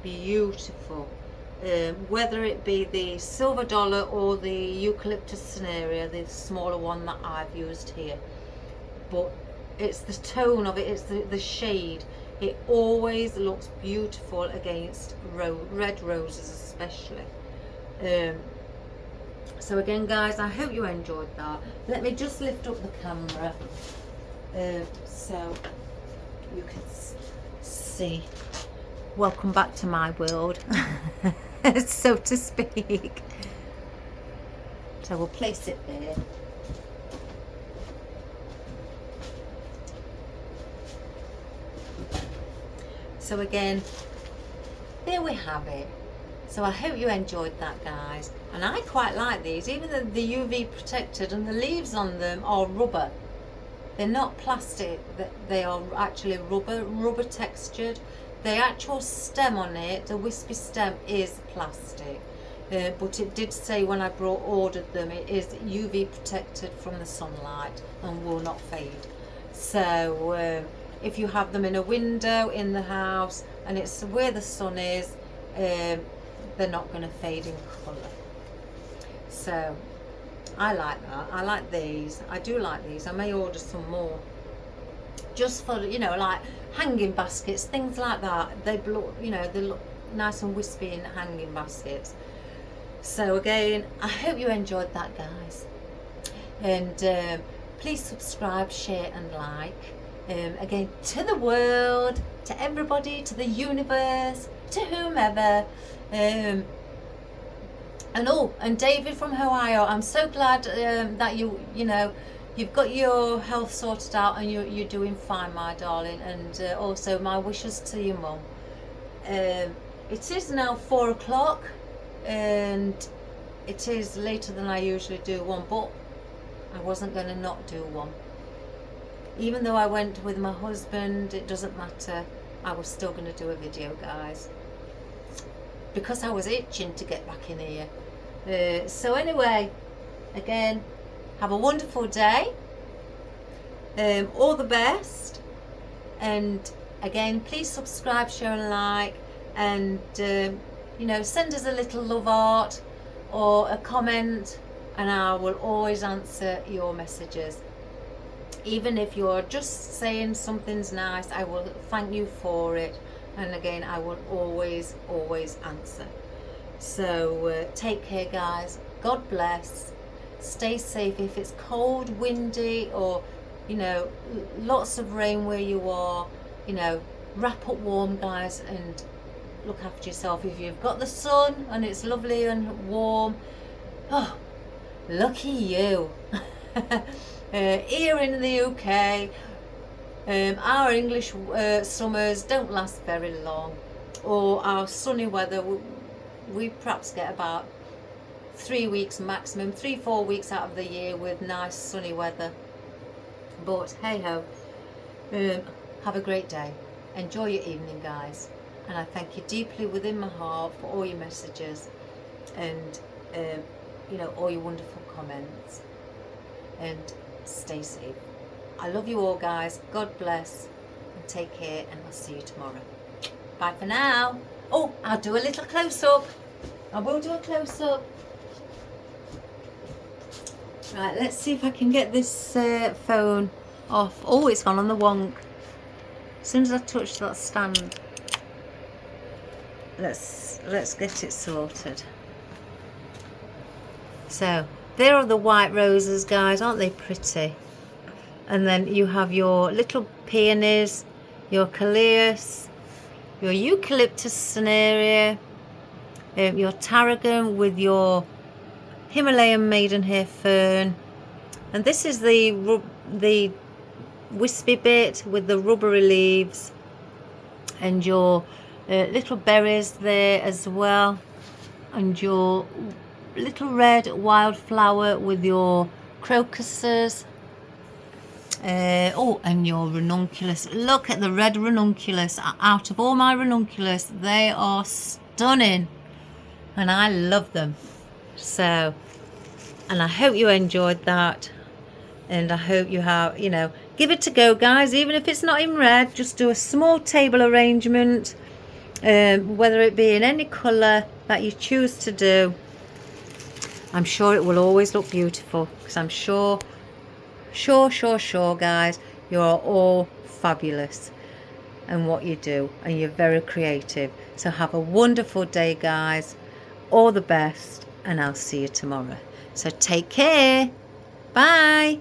beautiful. Whether it be the silver dollar or the eucalyptus cinerea, the smaller one that I've used here, but it's the tone of it, it's the shade. It always looks beautiful against red roses especially. So again, guys, I hope you enjoyed that. Let me just lift up the camera so you can see. Welcome back to my world, so to speak. So we'll place it there. So again, there we have it. So I hope you enjoyed that, guys. And I quite like these, even though the UV protected, and the leaves on them are rubber. They're not plastic, they are actually rubber textured. The actual stem on it, the wispy stem, is plastic. But it did say when I ordered them, it is UV protected from the sunlight and will not fade. So if you have them in a window in the house and it's where the sun is, they're not going to fade in colour. So I like that. I like these. I do like these. I may order some more, just for, you know, like hanging baskets, things like that. They look, you know, they look nice and wispy in hanging baskets. So again, I hope you enjoyed that, guys. And please subscribe, share and like. Again, to the world, to everybody, to the universe, to whomever. And David from Ohio, I'm so glad that you know, you've got your health sorted out and you're doing fine, my darling. And also my wishes to your mum. It is now 4 o'clock and it is later than I usually do one, but I wasn't going to not do one. Even though I went with my husband, it doesn't matter. I was still going to do a video, guys, because I was itching to get back in here. So anyway, again, have a wonderful day. All the best. And again, please subscribe, share and like. And you know, send us a little love art or a comment, and I will always answer your messages. Even if you're just saying something's nice, I will thank you for it. And again, I will always answer. So take care, guys. God bless. Stay safe. If it's cold, windy, or, you know, lots of rain where you are, you know, wrap up warm, guys, and look after yourself. If you've got the sun and it's lovely and warm, oh, lucky you. Here in the UK, our English summers don't last very long, or our sunny weather, we perhaps get about 3 weeks maximum, 3-4 weeks out of the year with nice sunny weather. But hey ho, have a great day, enjoy your evening guys, and I thank you deeply within my heart for all your messages and you know, all your wonderful comments, and stay safe. I love you all guys, God bless, and take care, and I'll see you tomorrow. Bye for now. Oh, I'll do a little close-up. I will do a close-up. Right, let's see if I can get this phone off. Oh, it's gone on the wonk. As soon as I touch that stand. Let's get it sorted. So, there are the white roses, guys. Aren't they pretty? And then you have your little peonies, your coleus, your eucalyptus cinerea, your tarrogan with your Himalayan maidenhair fern, and this is the wispy bit with the rubbery leaves, and your little berries there as well, and your little red wildflower with your crocuses. Oh, and your ranunculus. Look at the red ranunculus. Out of all my ranunculus, they are stunning, and I love them. So, and I hope you enjoyed that, and I hope you have, you know, give it a go guys. Even if it's not in red, just do a small table arrangement, whether it be in any colour that you choose to do. I'm sure it will always look beautiful, because I'm sure guys, you are all fabulous in what you do, and you're very creative. So have a wonderful day guys, all the best, and I'll see you tomorrow. So take care. Bye.